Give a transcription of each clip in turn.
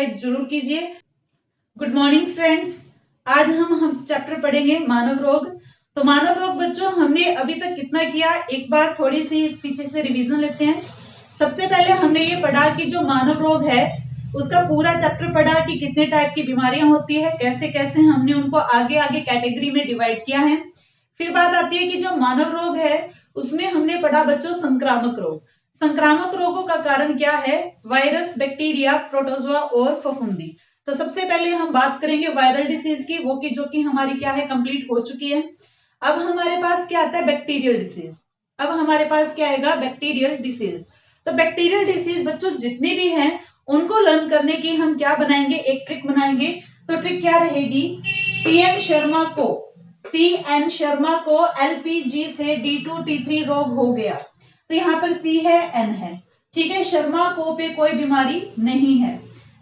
Subscribe जरूर कीजिए। Good morning friends, आज हम चैप्टर पढ़ेंगे मानव रोग। तो मानव रोग बच्चों हमने अभी तक कितना किया, एक बार थोड़ी सी पीछे से रिवीजन लेते हैं। सबसे पहले हमने ये पढ़ा कि जो मानव रोग है उसका पूरा चैप्टर पढ़ा कि कितने टाइप की बीमारियां होती है, कैसे कैसे हमने उनको आगे आगे कैटेगरी में डिवाइड किया है। फिर बात आती है कि जो मानव रोग है उसमें हमने पढ़ा बच्चों संक्रामक रोग। संक्रामक रोगों का कारण क्या है, वायरस, बैक्टीरिया, प्रोटोजोआ और फफूंदी। तो सबसे पहले हम बात करेंगे वायरल डिसीज की, वो की जो कि हमारी क्या है, कंप्लीट हो चुकी है। अब हमारे पास क्या आता है, बैक्टीरियल डिसीज। अब हमारे पास क्या आएगा, बैक्टीरियल डिसीज। तो बैक्टीरियल डिसीज बच्चों जितनी भी हैं उनको लर्न करने की हम क्या बनाएंगे, एक ट्रिक बनाएंगे। तो ट्रिक क्या रहेगी, सीएन शर्मा को एलपीजी से D2 T3 रोग हो गया। तो यहाँ पर सी है, एन है, ठीक है। शर्मा को पे कोई बीमारी नहीं है,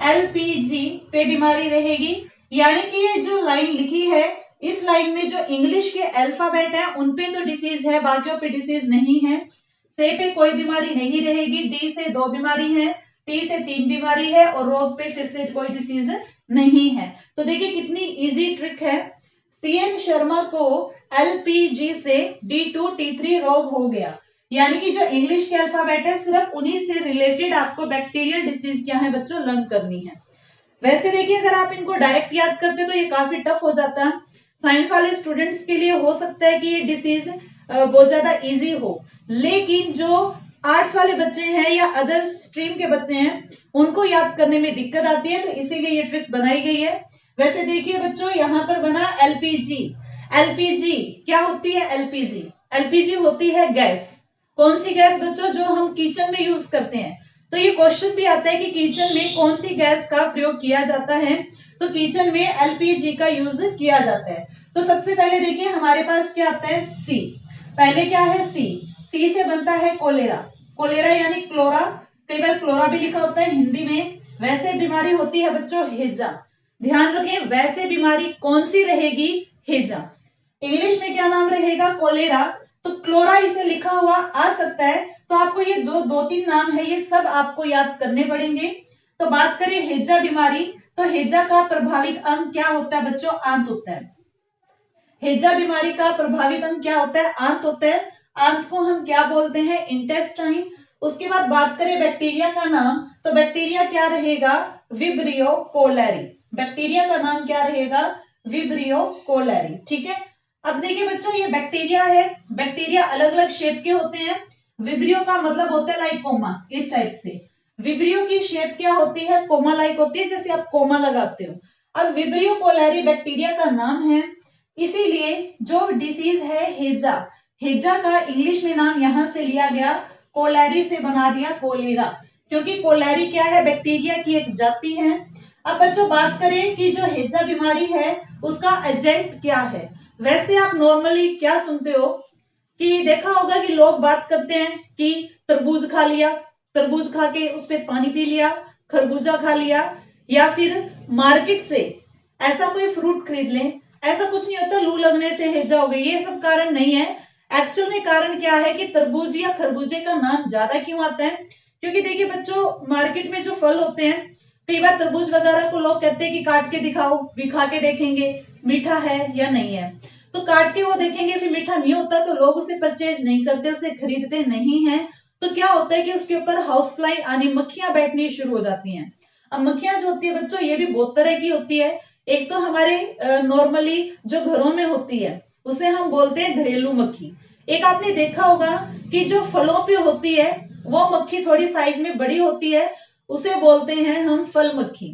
एलपीजी पे बीमारी रहेगी। यानी कि ये जो लाइन लिखी है, इस लाइन में जो इंग्लिश के अल्फाबेट है उन पे तो डिसीज है, बाकियों पे डिसीज नहीं है। से पे कोई बीमारी नहीं रहेगी, डी से 2 बीमारी है, टी से 3 बीमारी है और रोग पे फिर से कोई डिसीज नहीं है। तो देखिए कितनी इजी ट्रिक है। सीएन शर्मा को एलपीजी से D2 T3 रोग हो गया। यानी कि जो इंग्लिश के अल्फाबेट है सिर्फ उन्हीं से रिलेटेड आपको बैक्टीरियल डिसीज क्या है बच्चों, लर्न करनी है। वैसे देखिए अगर आप इनको डायरेक्ट याद करते तो ये काफी टफ हो जाता है। साइंस वाले स्टूडेंट्स के लिए हो सकता है कि ये डिसीज बहुत ज्यादा इजी हो, लेकिन जो आर्ट्स वाले बच्चे हैं या अदर स्ट्रीम के बच्चे हैं उनको याद करने में दिक्कत आती है, तो इसीलिए ये ट्रिक बनाई गई है। वैसे देखिए बच्चों यहाँ पर बना एलपीजी। एलपीजी क्या होती है, एलपीजी एलपीजी होती है गैस। कौन सी गैस बच्चों, जो हम किचन में यूज करते हैं। तो ये क्वेश्चन भी आता है कि किचन में कौन सी गैस का प्रयोग किया जाता है। तो किचन में एलपीजी का यूज किया जाता है। तो सबसे पहले देखिए हमारे पास क्या आता है, सी। पहले क्या है, सी से बनता है कोलेरा। कोलेरा यानी क्लोरा, कई बार क्लोरा भी लिखा होता है हिंदी में। वैसे बीमारी होती है बच्चों हेजा। ध्यान रखें, वैसे बीमारी कौन सी रहेगी, हेजा। इंग्लिश में क्या नाम रहेगा, कोलेरा। तो क्लोरा इसे लिखा हुआ आ सकता है, तो आपको ये दो तीन नाम है, ये सब आपको याद करने पड़ेंगे। तो बात करें हेजा बीमारी, तो हेजा का प्रभावित अंग क्या होता है बच्चों, आंत होता है। हेजा बीमारी का प्रभावित अंग क्या होता है, आंत होता है। आंत को हम क्या बोलते हैं, इंटेस्टाइन। उसके बाद बात करें बैक्टीरिया का नाम, तो बैक्टीरिया क्या रहेगा, विब्रियो कोलेरी। बैक्टीरिया का नाम क्या रहेगा, विब्रियो कोलेरी, ठीक है। अब देखिए बच्चों ये बैक्टीरिया है, बैक्टीरिया अलग अलग शेप के होते हैं। विब्रियो का मतलब होता है लाइक कोमा, इस टाइप से। विब्रियो की शेप क्या होती है, कोमा लाइक होती है, जैसे आप कोमा लगाते हो। अब विब्रियो कोलेरी बैक्टीरिया का नाम है, इसीलिए जो डिसीज है हेजा, हेजा का इंग्लिश में नाम यहां से लिया गया, कोलेरी से बना दिया कोलेरा, क्योंकि कोलेरी क्या है, बैक्टीरिया की एक जाति है। अब बच्चों बात करें कि जो हेजा बीमारी है उसका एजेंट क्या है। वैसे आप नॉर्मली क्या सुनते हो कि देखा होगा कि लोग बात करते हैं कि तरबूज खा लिया, तरबूज खा के उस पर पानी पी लिया, खरबूजा खा लिया, या फिर मार्केट से ऐसा कोई फ्रूट खरीद लें। ऐसा कुछ नहीं होता लू लगने से हेजा हो गई, ये सब कारण नहीं है। एक्चुअल में कारण क्या है कि तरबूज या खरबूजे का नाम ज्यादा क्यों आता है, क्योंकि देखिए बच्चों मार्केट में जो फल होते हैं, कई बार तरबूज वगैरह को लोग कहते हैं कि काट के दिखाओ, भी खा के देखेंगे मीठा है या नहीं है। तो काट के वो देखेंगे फिर मीठा नहीं होता तो लोग उसे परचेज नहीं करते, उसे खरीदते नहीं है। तो क्या होता है कि उसके ऊपर हाउस फ्लाई आनी, मक्खियां बैठनी शुरू हो जाती हैं। अब मक्खियां जो होती है बच्चों ये भी बहुत तरह की होती है। एक तो हमारे नॉर्मली जो घरों में होती है उसे हम बोलते हैं घरेलू मक्खी। एक आपने देखा होगा कि जो फलों पे होती है वो मक्खी थोड़ी साइज में बड़ी होती है, उसे बोलते हैं हम फल मक्खी।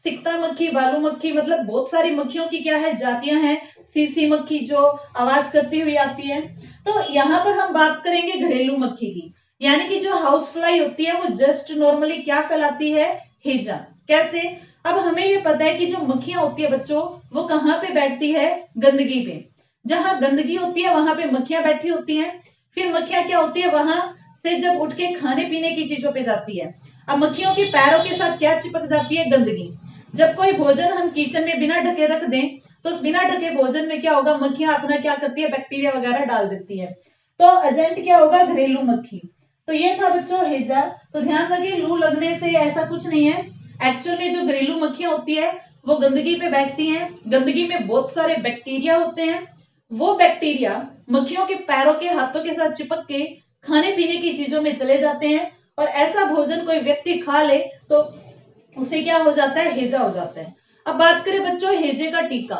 सिकता मक्खी, बालू मक्खी, मतलब बहुत सारी मक्खियों की क्या है, जातियां हैं। सीसी मक्खी जो आवाज करती हुई आती है। तो यहाँ पर हम बात करेंगे घरेलू मक्खी की, यानी कि जो हाउस फ्लाई होती है वो जस्ट नॉर्मली क्या फैलाती है, हेजा। कैसे, अब हमें ये पता है कि जो मक्खियां होती है बच्चों वो कहाँ पे बैठती है, गंदगी पे। जहां गंदगी होती है वहां पे मक्खियां बैठी होती हैं। फिर मक्खियां क्या होती है, वहां से जब उठ के खाने पीने की चीजों पे जाती है। अब मक्खियों के पैरों के साथ क्या चिपक जाती है, गंदगी। जब कोई भोजन हम किचन में बिना ढके रख दें तो उस बिना ढके भोजन में क्या होगा, मक्खियां अपना क्या करती है, बैक्टीरिया वगैरह डाल देती है। तो एजेंट क्या होगा, घरेलू मक्खी। तो ये था बच्चों हेजा। तो ध्यान रखिए लू लगने से ऐसा कुछ नहीं है, एक्चुअल में जो घरेलू मक्खियां होती है वो गंदगी पे बैठती हैं, गंदगी में बहुत सारे बैक्टीरिया होते हैं, वो बैक्टीरिया मक्खियों के पैरों के हाथों के साथ चिपक के खाने पीने की चीजों में चले जाते हैं और ऐसा भोजन कोई व्यक्ति खा ले तो उसे क्या हो जाता है, हैजा हो जाता है। अब बात करें बच्चों हैजे का टीका।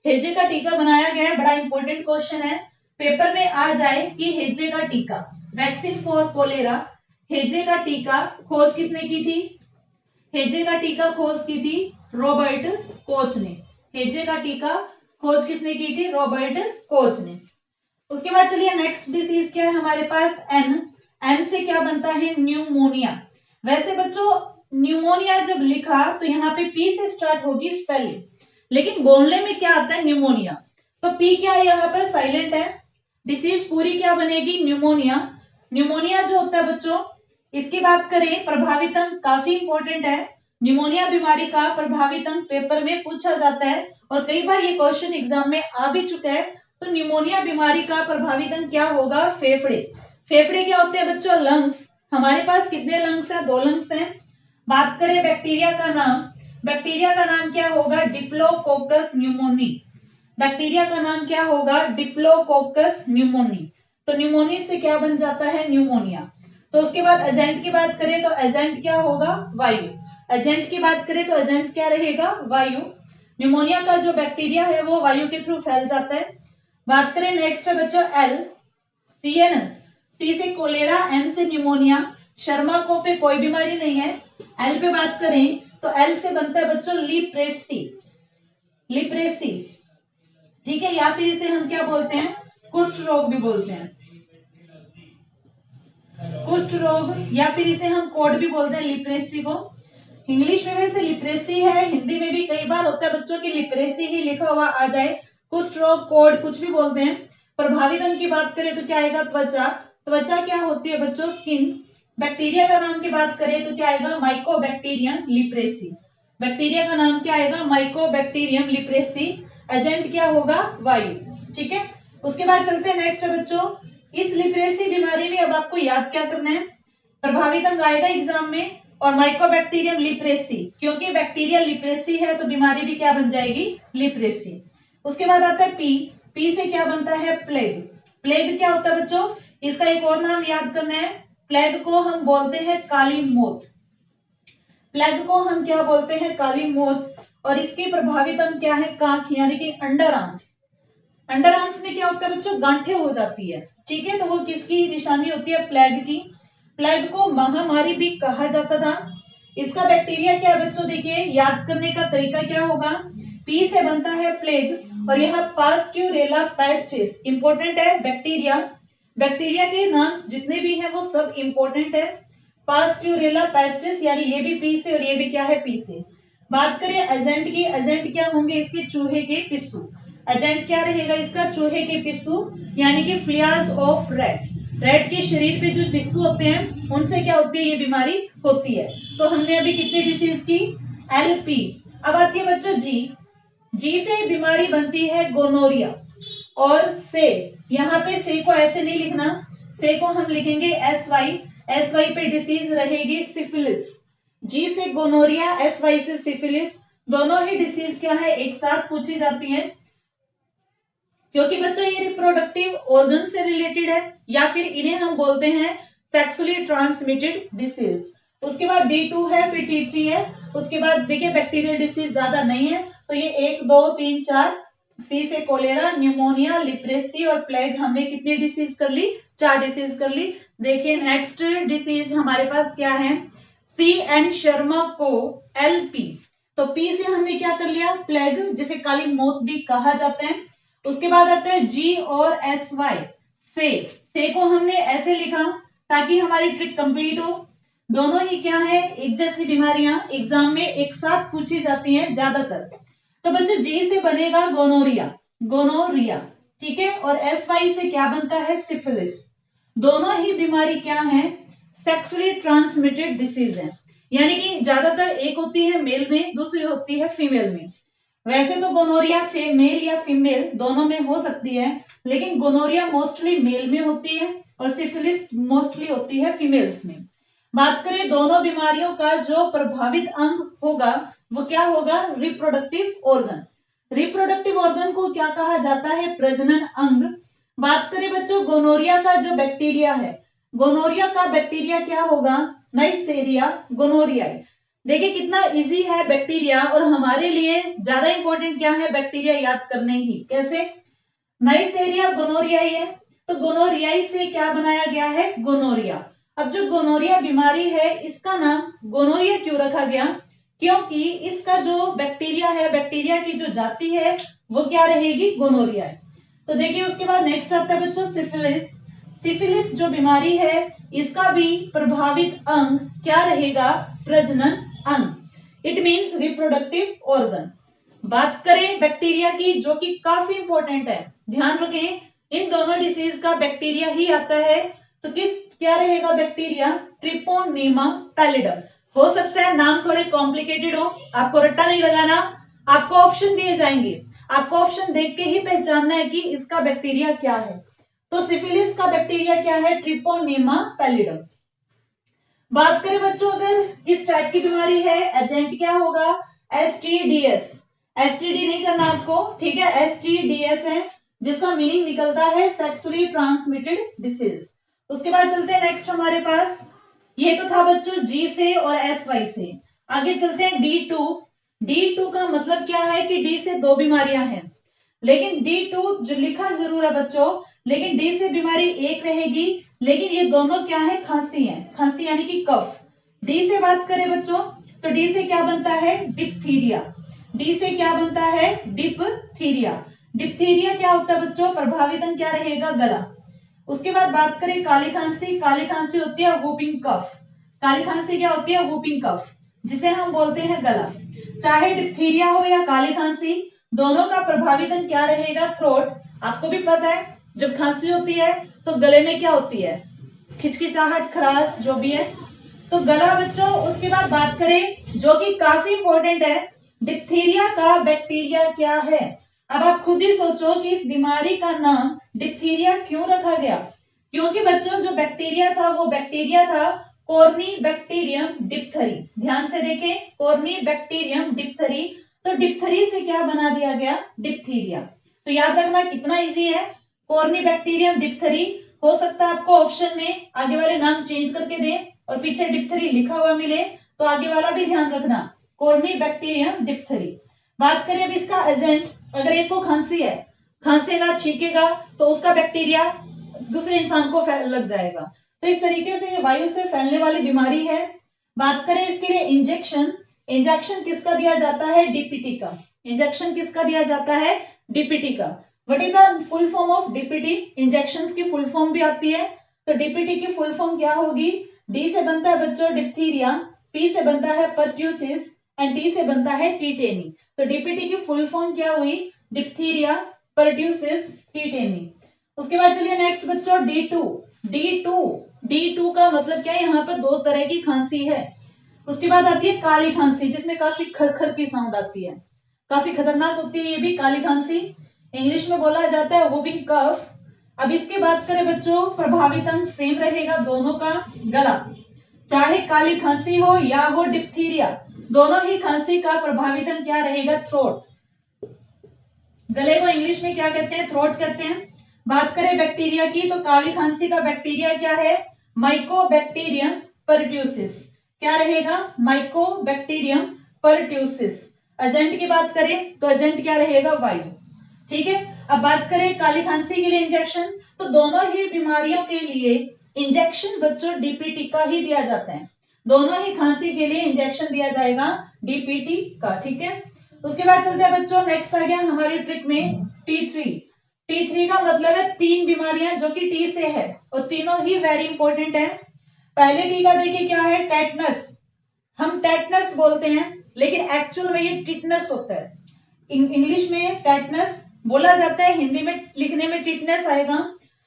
हैजे का टीका बनाया गया है, बड़ा इंपॉर्टेंट क्वेश्चन है, पेपर में आ जाए कि हैजे का टीका, वैक्सीन फॉर कोलेरा, हैजे का टीका खोज किसने की थी? हैजे का टीका खोज की थी रॉबर्ट कोच ने। हैजे का टीका खोज किसने की थी? रॉबर्ट कोच ने। उसके बाद चलिए नेक्स्ट डिसीज क्या है हमारे पास? एन से क्या बनता है? न्यूमोनिया। वैसे बच्चों न्यूमोनिया जब लिखा तो यहाँ पे पी से स्टार्ट होगी स्पेलिंग, लेकिन बोलने में क्या आता है? न्यूमोनिया। तो पी क्या है यहाँ पर? साइलेंट है। डिसीज पूरी क्या बनेगी? न्यूमोनिया। न्यूमोनिया जो होता है बच्चों, इसकी बात करें प्रभावित अंग काफी इंपॉर्टेंट है। न्यूमोनिया बीमारी का प्रभावित अंग पेपर में पूछा जाता है और कई बार ये क्वेश्चन एग्जाम में आ भी चुका है। तो न्यूमोनिया बीमारी का प्रभावित अंग क्या होगा? फेफड़े। फेफड़े क्या होते हैं बच्चों? लंग्स। हमारे पास कितने लंग्स हैं? 2 लंग्स हैं। बात करें बैक्टीरिया का नाम, बैक्टीरिया का नाम क्या होगा? Diplococcus pneumoniae. बैक्टीरिया का नाम क्या होगा? Diplococcus pneumoniae. तो न्यूमोनी से क्या बन जाता है? न्यूमोनिया। तो उसके बाद एजेंट की बात करें तो एजेंट क्या होगा? वायु। एजेंट की बात करें तो एजेंट क्या रहेगा? वायु। न्यूमोनिया का जो बैक्टीरिया है वो वायु के थ्रू फैल जाता है। बात करें नेक्स्ट है बच्चों एल, CN, सी से कोलेरा, एम से न्यूमोनिया, शर्मा को पे कोई बीमारी नहीं है। एल पे बात करें तो एल से बनता है बच्चों लिप्रेसी। लिप्रेसी, ठीक है, या फिर इसे हम क्या बोलते हैं? कुष्ठ रोग भी बोलते हैं, कुष्ठ रोग, या फिर इसे हम कोड भी बोलते हैं लिप्रेसी को। इंग्लिश में वैसे लिप्रेसी है, हिंदी में भी कई बार होता है बच्चों की लिप्रेसी ही लिखा हुआ आ जाए। कुष्ठ रोग, कोड, कुछ भी बोलते हैं। प्रभावित अंग की बात करें तो क्या आएगा? त्वचा। त्वचा क्या होती है बच्चों? स्किन। बैक्टीरिया का नाम की बात करें तो क्या आएगा? माइकोबैक्टीरियम लिप्रेसी। बैक्टीरिया का नाम क्या आएगा? माइकोबैक्टीरियम लिप्रेसी। एजेंट क्या होगा? वायु। ठीक है, उसके बाद चलते हैं नेक्स्ट है बच्चों, इस लिप्रेसी बीमारी में अब आपको याद क्या करना है? प्रभावित अंग आएगा एग्जाम में और माइकोबैक्टीरियम लिप्रेसी, क्योंकि बैक्टीरिया लिप्रेसी है तो बीमारी भी क्या बन जाएगी? लिप्रेसी। उसके बाद आता है पी। पी से क्या बनता है? प्लेग। प्लेग क्या होता है बच्चों? इसका एक और नाम याद करना है, प्लेग को हम बोलते हैं काली मौत। प्लेग को हम क्या बोलते हैं? काली मौत। और इसके प्रभावित अंग क्या है? कांख, यानी कि अंडर आर्म्स। अंडर आर्म्स में क्या होता है बच्चों? गांठें हो जाती है। ठीक है, तो वो किसकी निशानी होती है? प्लेग की। प्लेग को महामारी भी कहा जाता था। इसका बैक्टीरिया क्या है बच्चों? देखिए याद करने का तरीका क्या होगा? पी से बनता है प्लेग और यहाँ पास्ट्यूरेला पेस्टिस इंपॉर्टेंट है बैक्टीरिया। बैक्टीरिया के नाम जितने भी हैं वो सब इंपॉर्टेंट है। पास्ट्यूरेला पेस्टिस, यानी ये भी पी से और ये भी क्या है? पी से। बात करें एजेंट की, एजेंट क्या होंगे इसके? चूहे के पिस्सू। एजेंट क्या रहेगा इसका? चूहे के पिस्सू, यानी कि फ्लियाज ऑफ रैट। रैट के शरीर पे जो पिस्सू होते हैं उनसे क्या होती है? ये बीमारी होती है। तो हमने अभी कितनी डिसीज की? LP। अब आती है बच्चों जी। जी से बीमारी बनती है गोनोरिया। और से, यहाँ पे से को ऐसे नहीं लिखना, से को हम लिखेंगे SY। SY पे डिसीज रहेगी सिफिलिस। जी से गोनोरिया, SY से सिफिलिस। दोनों ही डिसीज क्या है? एक साथ पूछी जाती है, क्योंकि बच्चों ये रिप्रोडक्टिव ऑर्गन से रिलेटेड है, या फिर इन्हें हम बोलते हैं सेक्सुअली ट्रांसमिटेड डिसीज। उसके बाद D2 है, फिर T3 है। उसके बाद देखिए बैक्टीरियल डिसीज ज्यादा नहीं है, तो ये 1 2 3 4, सी से कोलेरा, न्यूमोनिया, लिप्रेसी और प्लेग, हमने कितनी डिसीज कर ली? 4 डिसीज कर ली। देखिए नेक्स्ट डिसीज हमारे पास क्या है? CN शर्मा को LP। तो P से हमने क्या कर लिया? प्लेग, जिसे काली मौत भी कहा जाता है। उसके बाद आता है G और SY। से को हमने ऐसे लिखा ताकि हमारी ट्रिक कंप्लीट हो। दोनों ही क्या है? एक जैसी बीमारियां एग्जाम में एक साथ पूछी जाती हैं ज्यादातर। तो बच्चों जी से बनेगा गोनोरिया, गोनोरिया, ठीक है, और SY से क्या बनता है? सिफिलिस। दोनों ही बीमारी क्या है? सेक्सुअली ट्रांसमिटेड डिसीज है, यानी कि ज्यादातर एक होती है मेल में, दूसरी होती है फीमेल में। वैसे तो गोनोरिया मेल या फीमेल दोनों में हो सकती है, लेकिन गोनोरिया मोस्टली मेल में होती है और सिफिलिस मोस्टली होती है फीमेल्स में। बात करें दोनों बीमारियों का जो प्रभावित अंग होगा वो क्या होगा? Reproductive organ. रिप्रोडक्टिव ऑर्गन को क्या कहा जाता है? प्रजनन अंग। बात करें बच्चों गोनोरिया का जो बैक्टीरिया है, गोनोरिया का बैक्टीरिया क्या होगा? नाइसेरिया गोनोरियाई। देखिए कितना इजी है बैक्टीरिया, और हमारे लिए ज्यादा इंपॉर्टेंट क्या है? बैक्टीरिया याद करने ही। कैसे? नाइसेरिया गोनोरियाई है, तो गोनोरियाई से क्या बनाया गया है? गोनोरिया। अब जो गोनोरिया बीमारी है इसका नाम गोनोरिया क्यों रखा गया? क्योंकि इसका जो बैक्टीरिया है, बैक्टीरिया की जो जाति है वो क्या रहेगी? गोनोरिया है। तो देखिए उसके बाद नेक्स्ट आता है बच्चों सिफिलिस। सिफिलिस जो बीमारी है इसका भी प्रभावित अंग क्या रहेगा? प्रजनन अंग। It means reproductive organ. बात करें बैक्टीरिया की जो कि काफी इंपॉर्टेंट है, ध्यान रखें इन दोनों डिसीज का बैक्टीरिया ही आता है, तो क्या रहेगा बैक्टीरिया? Treponema pallidum. हो सकता है नाम थोड़े कॉम्प्लिकेटेड हो, आपको रट्टा नहीं लगाना, आपको ऑप्शन दिए जाएंगे, आपको ऑप्शन देख के ही पहचानना है कि इसका बैक्टीरिया क्या है। तो सिफिलिस का बैक्टीरिया क्या है? Treponema pallidum. बात करें बच्चों अगर किस टाइप की बीमारी है, एजेंट क्या होगा? एसटीडीएस। एसटीडी नहीं करना आपको, ठीक है, एसटीडीएस है जिसका मीनिंग निकलता है सेक्सुअली ट्रांसमिटेड डिसीज। उसके बाद चलते हैं नेक्स्ट हमारे पास, ये तो था बच्चों जी से और एस वाई से। आगे चलते हैं D2। D2 का मतलब क्या है कि डी से दो बीमारियां हैं, लेकिन D2 जो लिखा जरूर है बच्चों, लेकिन डी से बीमारी एक रहेगी, लेकिन ये दोनों क्या है? खांसी है, खांसी यानी कि कफ। डी से बात करें बच्चों तो डी से क्या बनता है? डिप्थीरिया। डी से क्या बनता है? डिप्थीरिया। डिप्थीरिया क्या होता है बच्चों? प्रभावित अंग क्या रहेगा? गला। उसके बाद बात करें काली खांसी। काली खांसी होती है वूपिंग कफ। काली खांसी क्या होती है? वूपिंग कफ, जिसे हम बोलते हैं गला। चाहे डिप्थीरिया हो या काली खांसी, दोनों का प्रभावित अंग क्या रहेगा? थ्रोट। आपको भी पता है जब खांसी होती है तो गले में क्या होती है? खिचखिचाहट, खराश, जो भी है, तो गला बच्चों। उसके बाद बात करें जो कि काफी इंपॉर्टेंट है, डिप्थीरिया का बैक्टीरिया क्या है? अब आप खुद ही सोचो कि इस बीमारी का नाम डिप्थीरिया क्यों रखा गया? क्योंकि बच्चों जो बैक्टीरिया था वो बैक्टीरिया था कॉर्नीबैक्टीरियम डिप्थरी। ध्यान से देखें, कॉर्नीबैक्टीरियम डिप्थरी, तो डिप्थरी से क्या बना दिया गया? डिप्थीरिया। तो याद रखना कितना इजी है, कॉर्नीबैक्टीरियम डिप्थरी। हो सकता है आपको ऑप्शन में आगे वाले नाम चेंज करके दें और पीछे डिप्थरी लिखा हुआ मिले, तो आगे वाला भी ध्यान रखना, कॉर्नीबैक्टीरियम डिप्थरी। बात करें अब इसका एजेंट, अगर एक को खांसी है, खांसेगा, छींकेगा, तो उसका बैक्टीरिया दूसरे इंसान को लग जाएगा। तो इस तरीके से ये वायु से फैलने वाली बीमारी है। बात करें इसके लिए इंजेक्शन, इंजेक्शन किसका दिया जाता है? डीपीटी का। इंजेक्शन किसका दिया जाता है? डीपीटी का। What is the full form of DPT? Injections की फुल फॉर्म भी आती है, तो डीपीटी की फुल फॉर्म क्या होगी? डी से बनता है बच्चों डिप्थीरिया, पी से बनता है परट्यूसिस एंड टी से बनता है टीटेनी। तो डीपीटी की फुल फॉर्म क्या हुई? Diphtheria, pertussis, tetanus. उसके बाद चलिए नेक्स्ट बच्चों D2। D2 का मतलब क्या है? यहाँ पर दो तरह की खांसी है। उसके बाद आती है काली खांसी, जिसमें काफी खरखर की साउंड आती है, काफी खतरनाक होती है ये भी काली खांसी। इंग्लिश में बोला जाता है वूपिंग कफ। अब इसके बात करें बच्चों, प्रभावित अंग सेम रहेगा दोनों का, गला। चाहे काली खांसी हो या हो डिप्थीरिया, दोनों ही खांसी का प्रभावित अंग क्या रहेगा? थ्रोट। गले को इंग्लिश में क्या कहते हैं? थ्रोट कहते हैं। बात करें बैक्टीरिया की, तो काली खांसी का बैक्टीरिया क्या है? Mycobacterium pertussis. क्या रहेगा? Mycobacterium pertussis. एजेंट की बात करें तो एजेंट क्या रहेगा? वायु। ठीक है, अब बात करें काली खांसी के लिए इंजेक्शन, तो दोनों ही बीमारियों के लिए इंजेक्शन बच्चों डीपीटी का ही दिया जाता है। दोनों ही खांसी के लिए इंजेक्शन दिया जाएगा डीपीटी का। ठीक है, उसके बाद चलते हैं बच्चों, नेक्स्ट आ गया हमारी ट्रिक में T3। T3 का मतलब है तीन बीमारियां जो कि टी से है, और तीनों ही वेरी इंपॉर्टेंट है। पहले टी का देखिए क्या है? टेटनस। हम टेटनस बोलते हैं, लेकिन एक्चुअल में ये टिटनस होता है। इंग्लिश में टेटनस बोला जाता है, हिंदी में लिखने में टिटनस आएगा।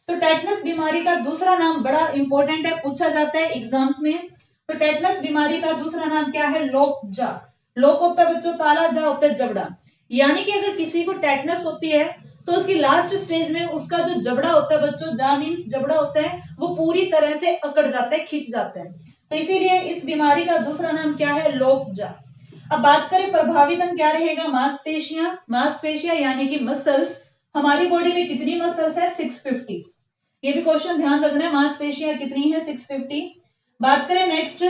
तो टेटनस बीमारी का दूसरा नाम बड़ा इंपॉर्टेंट है, पूछा जाता है एग्जाम्स में। तो टेटनस बीमारी का दूसरा नाम क्या है? लोकजा। लोक होता है बच्चों ताला, जा होता है जबड़ा। यानी कि अगर किसी को टेटनस होती है तो उसकी लास्ट स्टेज में उसका जो जबड़ा होता है बच्चों, जा मीन्स जबड़ा होता है, वो पूरी तरह से अकड़ जाता है, खिंच जाता है। तो इसीलिए इस बीमारी का दूसरा नाम क्या है, लोकजा। अब बात करें प्रभावित अंग क्या रहेगा, मांसपेशियां। मांसपेशियां यानी कि मसल्स। हमारी बॉडी में कितनी मसल्स है, 650। ये भी क्वेश्चन ध्यान रखना है, मांसपेशियां कितनी है, 650। बात करें नेक्स्ट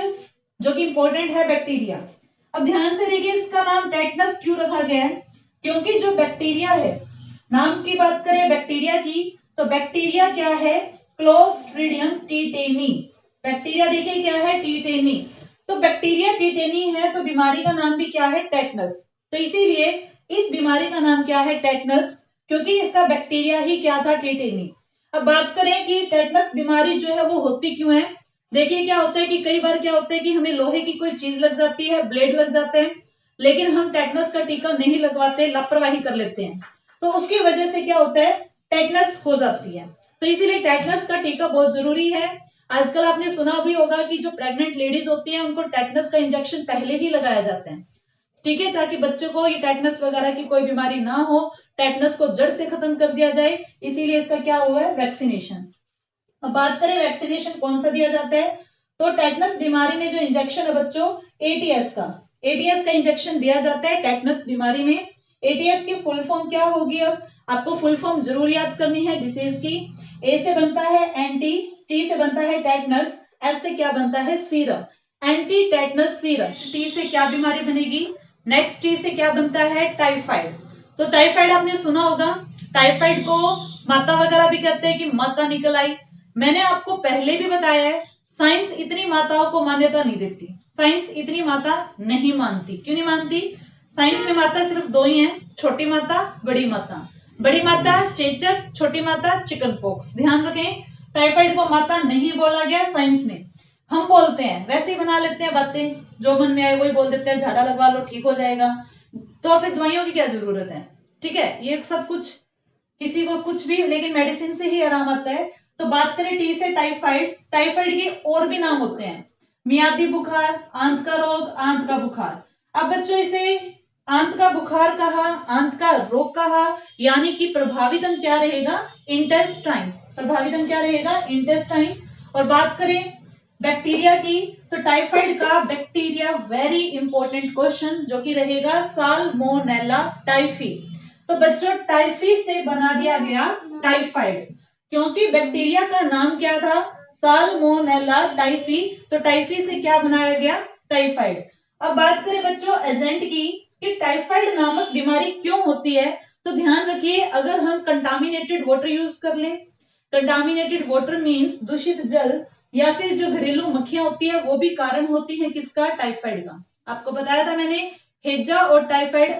जो कि इंपॉर्टेंट है, बैक्टीरिया। अब ध्यान से देखिए, इसका नाम टेटनस क्यों रखा गया है, क्योंकि जो बैक्टीरिया है, नाम की बात करें बैक्टीरिया की, तो बैक्टीरिया क्या है, क्लोस्ट्रिडियम टीटेनी। बैक्टीरिया देखिए क्या है, टीटेनी। तो बैक्टीरिया टीटेनी है, तो बीमारी का नाम भी क्या है, टेटनस। तो इसीलिए इस बीमारी का नाम क्या है, टेटनस, क्योंकि इसका बैक्टीरिया ही क्या था, टीटेनी। अब बात करें कि टेटनस बीमारी जो है वो होती क्यों है। देखिए क्या होता है कि कई बार क्या होता है कि हमें लोहे की कोई चीज लग जाती है, ब्लेड लग जाते हैं, लेकिन हम टेटनस का टीका नहीं लगवाते, लापरवाही कर लेते हैं, तो उसकी वजह से क्या होता है, टेटनस हो जाती है। तो इसीलिए टेटनस का टीका बहुत जरूरी है। आजकल आपने सुना भी होगा कि जो प्रेग्नेंट लेडीज होती हैं उनको टेटनस का इंजेक्शन पहले ही लगाया जाता है, ठीक है, ताकि बच्चों को ये टेटनस वगैरह की कोई बीमारी ना हो, टेटनस को जड़ से खत्म कर दिया जाए, इसीलिए इसका क्या हुआ है, वैक्सीनेशन। अब बात करें वैक्सीनेशन कौन सा दिया जाता है, तो टेटनस बीमारी में जो इंजेक्शन है बच्चों, एटीएस का, एटीएस का इंजेक्शन दिया जाता है टेटनस बीमारी में। एटीएस की फुल फॉर्म क्या होगी, अब आपको फुल फॉर्म जरूर याद करनी है डिसीज की। ए से बनता है एंटी, टी से बनता है टेटनस, एस से क्या बनता है, serum, anti tetanus serum. T से क्या बीमारी बनेगी, नेक्स्ट टी से क्या बनता है, टाइफाइड। तो टाइफाइड आपने सुना होगा, टाइफाइड को माता वगैरह भी कहते हैं कि माता निकल आई। मैंने आपको पहले भी बताया है, साइंस इतनी माताओं को मान्यता नहीं देती, साइंस इतनी माता नहीं मानती। क्यों नहीं मानती, साइंस में माता सिर्फ दो ही हैं, छोटी माता, बड़ी माता। बड़ी माता चेचक, छोटी माता चिकन पॉक्स। ध्यान रखें, टाइफाइड को माता नहीं बोला गया साइंस ने, हम बोलते हैं, वैसे ही बना लेते हैं बातें, जो मन में आए वही बोल देते हैं, झाड़ा लगवा लो ठीक हो जाएगा, तो फिर दवाइयों की क्या जरूरत है, ठीक है, ये सब कुछ किसी को कुछ भी, लेकिन मेडिसिन से ही आराम आता है। तो बात करें टी से टाइफाइड, टाइफाइड के और भी नाम होते हैं, मियादी बुखार, आंत का रोग, आंत का बुखार। अब बच्चों इसे आंत का बुखार कहा, आंत का रोग कहा, यानी कि प्रभावित अंग क्या रहेगा, इंटेस्टाइन। प्रभावित अंग क्या रहेगा, इंटेस्टाइन। और बात करें बैक्टीरिया की, तो टाइफाइड का बैक्टीरिया, वेरी इंपॉर्टेंट क्वेश्चन जो कि रहेगा साल्मोनेला टाइफी। तो बच्चों टाइफी से बना दिया गया टाइफाइड, क्योंकि बैक्टीरिया का नाम क्या था, साल्मोनेला टाइफी, तो टाइफी से क्या बनाया गया, टाइफाइड। अब बात करें बच्चों एजेंट की, कि टाइफाइड नामक बीमारी क्यों होती है, तो ध्यान रखिए, अगर हम कंटामिनेटेड वाटर यूज कर लें, कंटामिनेटेड वाटर मींस दूषित जल, या फिर जो घरेलू मक्खियां होती है वो भी कारण होती है किसका, टाइफाइड का। आपको बताया था मैंने, हेजा और टाइफाइड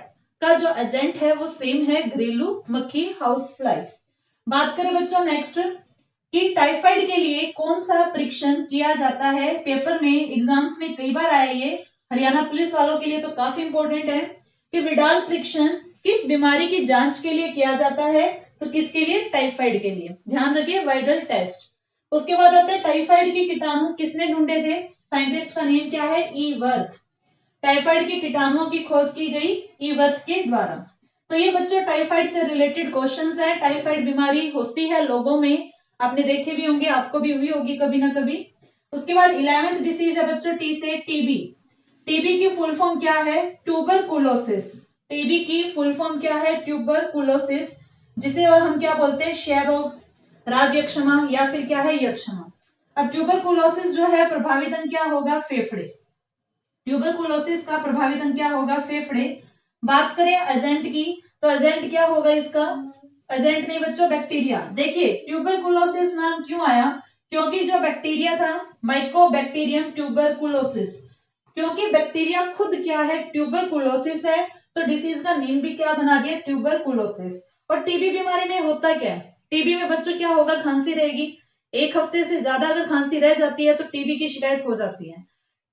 का जो एजेंट है वो सेम है, घरेलू मक्खी, हाउस फ्लाई। बात करें बच्चों नेक्स्ट कि टाइफाइड के लिए कौन सा परीक्षण किया जाता है, पेपर में एग्जाम्स में कई बार आया ये, हरियाणा पुलिस वालों के लिए तो काफी इंपॉर्टेंट है, कि विडाल परीक्षण किस बीमारी की जांच के लिए किया जाता है, तो किसके लिए, टाइफाइड के लिए। ध्यान रखिए, वाइडल टेस्ट। उसके बाद आता है टाइफाइड के कीटाणु किसने ढूंढे थे, साइंटिस्ट का नेम क्या है, ई वर्थ। टाइफाइड के कीटाणुओं की खोज की गई ई वर्थ के द्वारा। तो ये बच्चों टाइफाइड से रिलेटेड क्वेश्चंस है। टाइफाइड बीमारी होती है लोगों में, आपने देखे भी होंगे, आपको भी हुई होगी कभी ना कभी। उसके बाद 11th डिसीज है बच्चों टी से, टीबी। टीबी की फुल फॉर्म क्या है, ट्यूबरकुलोसिस। टीबी की फुल फॉर्म क्या है, ट्यूबरकुलोसिस, जिसे और हम क्या बोलते हैं, क्षय रोग, राजयक्षमा, या फिर क्या है, यक्षमा। अब ट्यूबरकुलोसिस जो है प्रभावित अंग क्या होगा, फेफड़े। ट्यूबरकुलोसिस का प्रभावित अंग क्या होगा, फेफड़े। बात करें एजेंट की, तो एजेंट क्या होगा इसका, एजेंट नहीं बच्चों, बैक्टीरिया। देखिए ट्यूबरकुलोसिस नाम क्यों आया, क्योंकि जो बैक्टीरिया था, माइकोबैक्टीरियम ट्यूबरकुलोसिस, क्योंकि बैक्टीरिया खुद क्या है, ट्यूबरकुलोसिस है, तो डिसीज का नेम भी क्या बना दिया, ट्यूबरकुलोसिस। और टीबी बीमारी में होता क्या है, टीबी में बच्चों क्या होगा, खांसी रहेगी, एक हफ्ते से ज्यादा अगर खांसी रह जाती है तो टीबी की शिकायत हो जाती है।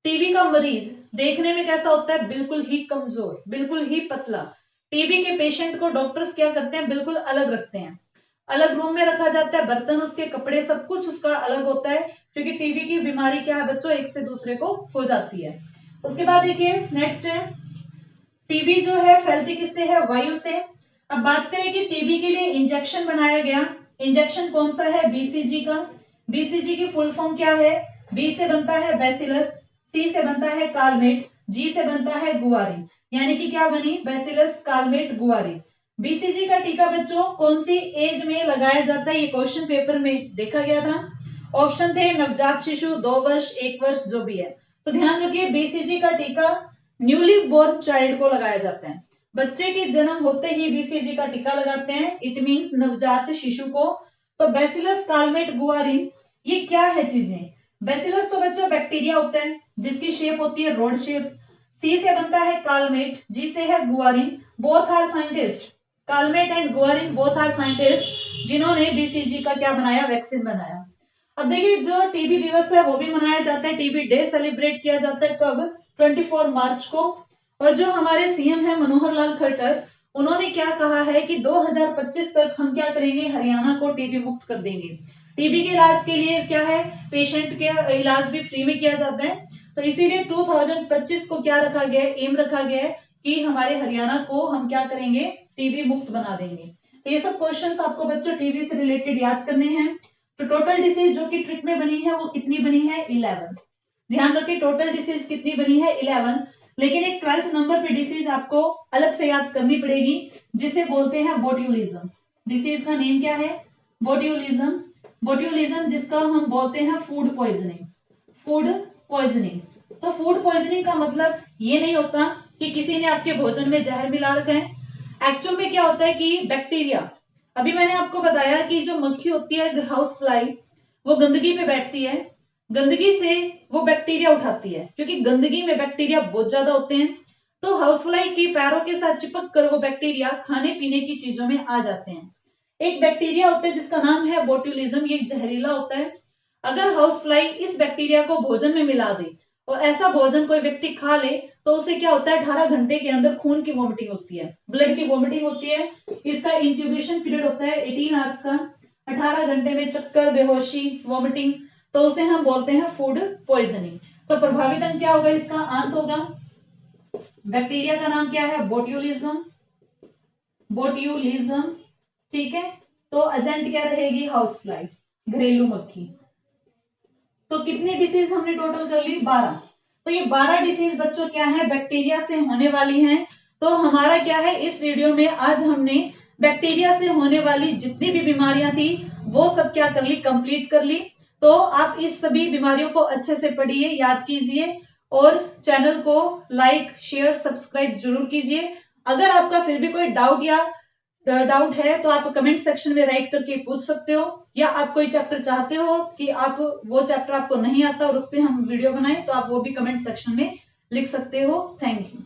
टीबी का मरीज देखने में कैसा होता है, बिल्कुल ही कमजोर, बिल्कुल ही पतला। टीबी के पेशेंट को डॉक्टर्स क्या करते हैं, बिल्कुल अलग रखते हैं, अलग रूम में रखा जाता है, बर्तन उसके, कपड़े, सब कुछ उसका अलग होता है, क्योंकि टीबी की बीमारी क्या है बच्चों, एक से दूसरे को हो जाती है। उसके बाद देखिए नेक्स्ट है, टीबी जो है फैलती किससे है, वायु से। अब बात करें कि टीबी के लिए इंजेक्शन बनाया गया, इंजेक्शन कौन सा है, बीसीजी का। बीसीजी की फुल फॉर्म क्या है, बी से बनता है बैसिलस, सी से बनता है कालमेट, जी से बनता है गुआरिन। यानी कि क्या बनी? Bacillus, Calmette, गुआरिन। बीसीजी का टीका बच्चों कौन सी एज में लगाया जाता है? ये क्वेश्चन पेपर में देखा गया था। ऑप्शन थे नवजात शिशु, 2 वर्ष, 1 वर्ष, जो भी है। तो ध्यान रखिए, बीसीजी का टीका न्यूली बोर्न चाइल्ड को लगाया जाता है। बच्चे के जन्म होते ही बीसीजी का टीका लगाते हैं, इट मींस नवजात शिशु को। तो बैसिलस, कालमेट, गुआरिन, ये क्या है चीजें? बैसिलस तो बच्चों बैक्टीरिया होता है जिसकी शेप होती है रोड शेप। सी से बनता है कालमेट, जी से है Guerin. Both are scientist, Calmette and Guerin both are scientist जिन्होंने बीसीजी का क्या बनाया? वैक्सीन बनाया। अब देखिए, जो टीबी दिवस है वो भी मनाया जाता है, टीबी डे सेलिब्रेट किया जाता है कब? 24 मार्च को। और जो हमारे सीएम है मनोहर लाल खट्टर, उन्होंने क्या कहा है कि 2025 तक हम क्या करेंगे? हरियाणा को टीबी मुक्त कर देंगे। टीबी के इलाज के लिए क्या है? पेशेंट के इलाज भी फ्री में किया जाता है। तो इसीलिए 2025 को क्या रखा गया है? एम रखा गया है कि हमारे हरियाणा को हम क्या करेंगे? टीबी मुक्त बना देंगे। तो ये सब क्वेश्चंस आपको बच्चों टीबी से रिलेटेड याद करने हैं। तो टोटल डिसीज जो कि ट्रिक में बनी है वो कितनी बनी है? 11। ध्यान रखिए, टोटल डिसीज कितनी बनी है? 11। लेकिन एक 12th नंबर पे डिसीज आपको अलग से याद करनी पड़ेगी, जिसे बोलते हैं बोट्यूलिज्म। डिसीज का नेम क्या है? बोट्यूलिज्म। बोट्यूलिज्म जिसका हम बोलते हैं फूड पॉइजनिंग। Food poisoning. तो फूड पॉइजनिंग का मतलब ये नहीं होता कि किसी ने आपके भोजन में जहर मिला रखा है। एक्चुअल में क्या होता है कि बैक्टीरिया, अभी मैंने आपको बताया कि जो मक्खी होती है हाउस फ्लाई, वो गंदगी पे बैठती है, गंदगी से वो बैक्टीरिया उठाती है, क्योंकि गंदगी में बैक्टीरिया बहुत ज्यादा होते हैं। तो हाउस फ्लाई की पैरों के साथ चिपक कर वो बैक्टीरिया खाने पीने की चीजों में आ जाते हैं। एक बैक्टीरिया होता है जिसका नाम है बोट्यूलिज्म, ये जहरीला होता है। अगर हाउस फ्लाई इस बैक्टीरिया को भोजन में मिला दे और ऐसा भोजन कोई व्यक्ति खा ले, तो उसे क्या होता है? 18 घंटे के अंदर खून की वोमिटिंग होती है, ब्लड की वोमिटिंग होती है। इसका इंक्यूबेशन पीरियड होता है 18 आवर्स का। 18 घंटे में चक्कर, बेहोशी, वोमिटिंग, तो उसे हम बोलते हैं फूड पॉइजनिंग। तो प्रभावित अंग क्या होगा? इसका अंत होगा। बैक्टीरिया का नाम क्या है? बोट्यूलिज्म। बोट्यूलिज्म, ठीक है। तो एजेंट क्या रहेगी? हाउस फ्लाई, घरेलू मक्खी। तो कितनी डिसीज हमने टोटल कर ली? 12। तो ये 12 डिसीज बच्चों क्या है? बैक्टीरिया से होने वाली हैं। तो हमारा क्या है, इस वीडियो में आज हमने बैक्टीरिया से होने वाली जितनी भी बीमारियां थी वो सब क्या कर ली? कंप्लीट कर ली। तो आप इस सभी बीमारियों को अच्छे से पढ़िए, याद कीजिए और चैनल को लाइक, शेयर, सब्सक्राइब जरूर कीजिए। अगर आपका फिर भी कोई डाउट है तो आप कमेंट सेक्शन में राइट करके पूछ सकते हो, या आप कोई चैप्टर चाहते हो कि आप वो चैप्टर आपको नहीं आता और उस पर हम वीडियो बनाएं, तो आप वो भी कमेंट सेक्शन में लिख सकते हो। Thank you.